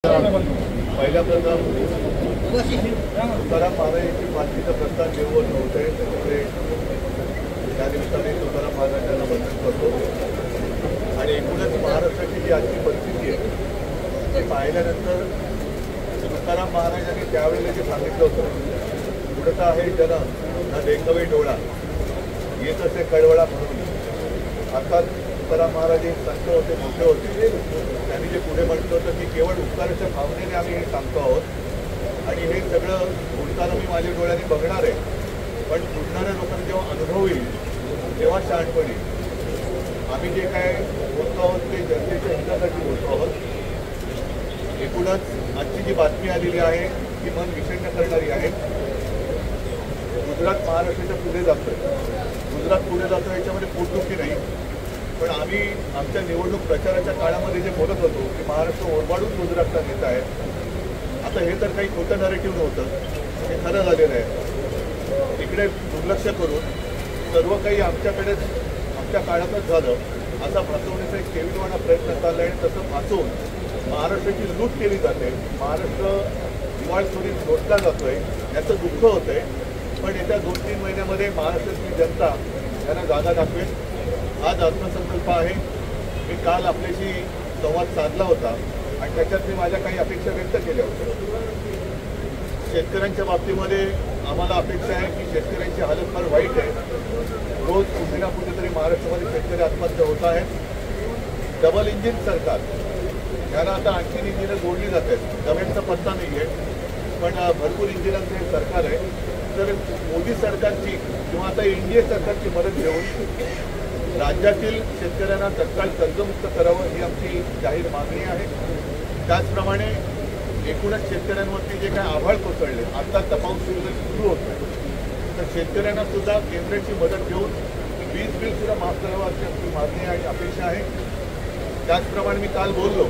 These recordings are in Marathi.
पहिल्या प्रथम तुकाराम महाराजांची पालखीचा प्रस्ताव जेवण होत आहे, त्यामुळे त्या निमित्ताने तुकाराम महाराजांना वंदन करतो. आणि एकूणच महाराष्ट्राची जी आजची परिस्थिती आहे ती पाहिल्यानंतर तुकाराम महाराजांनी त्यावेळेला जे सांगितलं होतं, पुढचा आहे जन ना देखवे डोळा येत असे कळवळा म्हणून. अर्थात तुकाराम महाराज हे संत होते, मोठे होते. त्यांनी जे पुढे म्हटलं होतं की केवळ उपकाराच्या भावनेने आम्ही हे सांगतो आहोत आणि हे सगळं बोलताना मी माझ्या डोळ्यांनी बघणार आहे, पण बुडणाऱ्या लोकांना जेव्हा अनुभव येईल तेव्हा शहाणपणी आम्ही जे काय बोलतो आहोत ते जनतेच्या हितासाठी बोलतो आहोत. एकूणच आजची जी बातमी आलेली आहे ती मन विषण्ण करणारी आहे. गुजरात महाराष्ट्राच्या पुढे जातोय, गुजरात पुढे जातो याच्यामध्ये पोटदुखी नाही, पण आम्ही आमच्या निवडणूक प्रचाराच्या काळामध्ये जे बोलत होतो की महाराष्ट्र ओरबाडून गुजरातला नेता आहे, आता हे तर काही खोटं नरेटिव्ह नव्हतं, हे खरं झालेलं आहे. इकडे दुर्लक्ष करून सर्व काही आमच्या काळातच झालं असा भासवण्याचा एक केविलवाणा प्रयत्न चालला आहे. तसं भासवून महाराष्ट्राची लूट केली जाते, महाराष्ट्र दिवाळखोरीत लोटला जातोय, याचं दुःख होतंय. पण येत्या 2-3 महिन्यामध्ये महाराष्ट्राची जनता यांना जागा दाखवेल. आज अर्थसंकल्प आहे. मी काल आपल्याशी संवाद साधला होता आणि त्याच्यात मी माझ्या काही अपेक्षा व्यक्त केल्या होत्या. शेतकऱ्यांच्या बाबतीमध्ये आम्हाला अपेक्षा आहे की शेतकऱ्यांची हालत फार वाईट आहे. रोज कुठे ना कुठेतरी महाराष्ट्रामध्ये शेतकरी आत्महत्या होत आहेत. डबल इंजिन सरकार, याला आता आणखी इंजिनं जोडली जात आहेत. डब्यांचा पत्ता नाही आहे, पण भरपूर इंजिनांचं हे सरकार आहे. तर मोदी सरकारची किंवा आता एनडीए सरकारची मदत घेऊन राज्यातील शेतकऱ्यांना तत्काळ कर्जमुक्त करावं ही आमची जाहीर मागणी आहे. त्याचप्रमाणे एकूणच शेतकऱ्यांवरती जे काय आभाळ कोसळले, आता पाऊस सुरू होत आहे, तर शेतकऱ्यांना सुद्धा केंद्राची मदत घेऊन वीज बिल सुद्धा माफ करावं अशी आमची मागणी आणि अपेक्षा आहे. त्याचप्रमाणे मी काल बोललो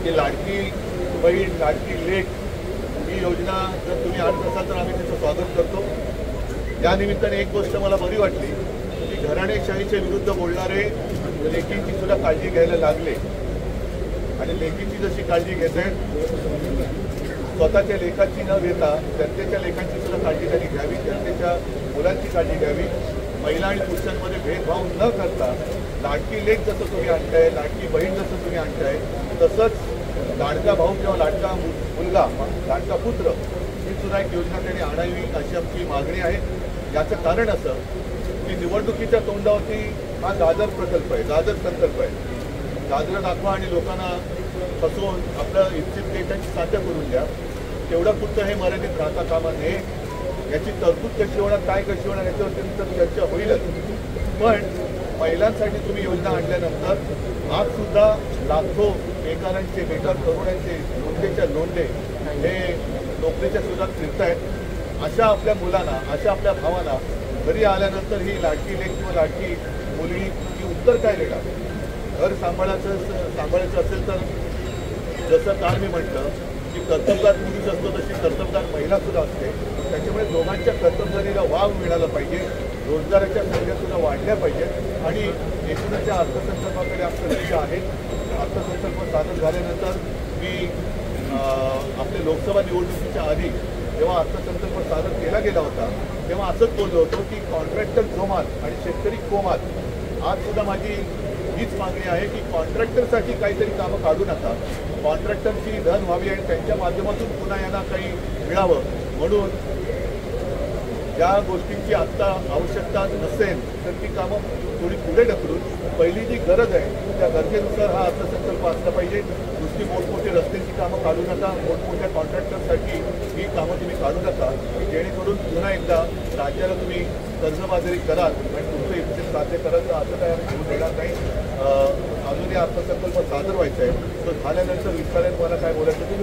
की लाडकी बहीण लाडकी लेक ही योजना जर तुम्ही आणत असाल तर आम्ही त्याचं स्वागत करतो. या निमित्ताने एक गोष्ट मला बरी वाटली की घराणेशाहीच्या विरुद्ध बोलणारे लेकींची सुद्धा काळजी घ्यायला लागले आणि लेकीची जशी काळजी घेत आहेत स्वतःच्या लेखाची न घेता जनतेच्या लेखांची सुद्धा काळजी त्यांनी घ्यावी, जनतेच्या मुलांची काळजी घ्यावी. महिला आणि पुरुषांमध्ये भेदभाव न करता लाडकी लेक जसं तुम्ही आणताय, लाडकी बहीण जसं तुम्ही आणताय, तसंच लाडका भाऊ किंवा लाडका मुलगा, लाडका पुत्र ही सुद्धा एक योजना त्यांनी आणावी अशी आमची मागणी आहे. याचं कारण असं की निवडणुकीच्या तोंडावरती हा गाजर प्रकल्प आहे, गाजर संकल्प आहे. गाजरं दाखवा आणि लोकांना फसवून आपलं इच्छित देशांची साध्य करून द्या, तेवढं पुरतं हे मर्यादित राहता कामा नये. याची तरतूद कशी होणार, काय कशी होणार याच्यावरती तर चर्चा होईलच. पण महिलांसाठी तुम्ही योजना आणल्यानंतर आज सुद्धा लाखो बेकारांचे, बेकार तरुणांचे नोंदीच्या नोंदे हे नोकरीच्या शोधात फिरत आहेत. अशा आपल्या मुलांना, अशा आपल्या भावांना घरी आल्यानंतर ही लाडकी लेक किंवा लाडकी मुलगी ही उत्तर काय देणार? घर सांभाळायचं असेल तर जसं काल मी म्हटलं की कर्तबगार पुरुष असतो तशी कर्तबगार महिला सुद्धा असते. त्याच्यामुळे दोघांच्या कर्तबगारीला वाव मिळाला पाहिजे, रोजगाराच्या संध्या सुद्धा वाढल्या पाहिजेत आणि एकूणच्या अर्थसंकल्पाकडे आमचं लक्ष आहे. अर्थसंकल्प सादर झाल्यानंतर मी आपल्या लोकसभा निवडणुकीच्या आधी जेव्हा अर्थसंकल्प सादर केला गेला होता तेव्हा असंच बोललो होतो की कॉन्ट्रॅक्टर जोमात आणि शेतकरी कोमात. आज सुद्धा माझी हीच मागणी आहे की कॉन्ट्रॅक्टरसाठी काहीतरी कामं काढू नका, कॉन्ट्रॅक्टरची धन व्हावी आणि त्यांच्या माध्यमातून पुन्हा यांना काही मिळावं. म्हणून ज्या गोष्टींची आत्ता आवश्यकता नसेल तर ती कामं थोडी पुढे ढकलून पहिली जी गरज आहे त्या गरजेनुसार हा अर्थसंकल्प असला पाहिजे. नुसती मोठमोठी रस्त्यांची कामं काढू नका, मोठमोठ्या कॉन्ट्रॅक्टरसाठी ही कामं तुम्ही काढू नका, जेणेकरून पुन्हा एकदा राज्याला तुम्ही कर्जबाजारी कराल आणि तुमचं इच्छित साध्य कराल. असं काय आम्ही होऊ देणार नाही. अजूनही अर्थसंकल्प सादर व्हायचा आहे, तो झाल्यानंतर विस्ताराने मला काय बोलायचं ते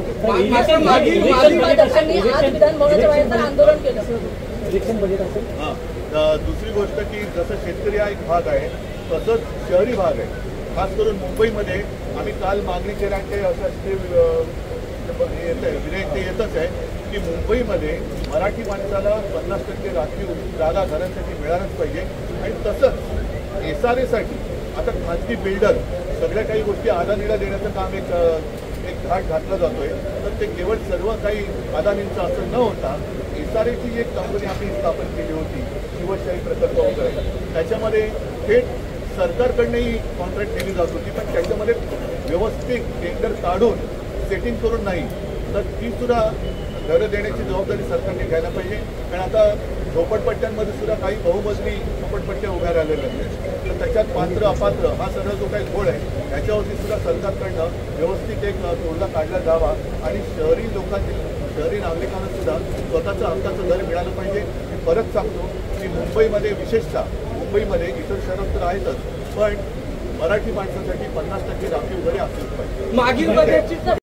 दुसरी गोष्ट की जसं शेतकरी हा एक भाग आहे तसंच शहरी भाग आहे. खास करून मुंबईमध्ये आम्ही काल मागणी केल्याचे असं विधेयक ते येतच आहे की मुंबईमध्ये मराठी माणसाला 50% राखीव जागा घरांसाठी मिळालंच पाहिजे. आणि तसंच SRA साठी आता खाजगी बिल्डर सगळ्या काही गोष्टी अदानीला देण्याचं काम एक घाट घातला जातोय तर ते केवळ सर्व काही अदानींचं असं न होता SRA जी एक कंपनी आम्ही स्थापन केली होती शिवशाही प्रकल्प वगैरे त्याच्यामध्ये थेट सरकारकडनंही कॉन्ट्रॅक्ट दिली जात होती पण त्याच्यामध्ये व्यवस्थित टेंडर काढून सेटिंग करून नाही तर ती सुद्धा घरं देण्याची जबाबदारी सरकारने घ्यायला पाहिजे कारण आता झोपडपट्ट्यांमध्ये सुद्धा काही बहुमजली झोपडपट्ट्या उभ्या राहिलेल्या आहेत तर त्याच्यात पात्र अपात्र हा सगळा जो काही घोळ आहे याच्यावरती सुद्धा सरकारकडनं व्यवस्थित एक तोडगा काढला जावा आणि शहरी लोकांनी शहरी नागरिकांना सुद्धा स्वतःचं हक्काचं घर मिळालं पाहिजे मी परत सांगतो की मुंबईमध्ये विशेषतः मुंबईमध्ये इतर शहरात तर आहेतच पण मराठी माणसासाठी 50% राखीव घरे असलीच पाहिजे. मागील बजेटची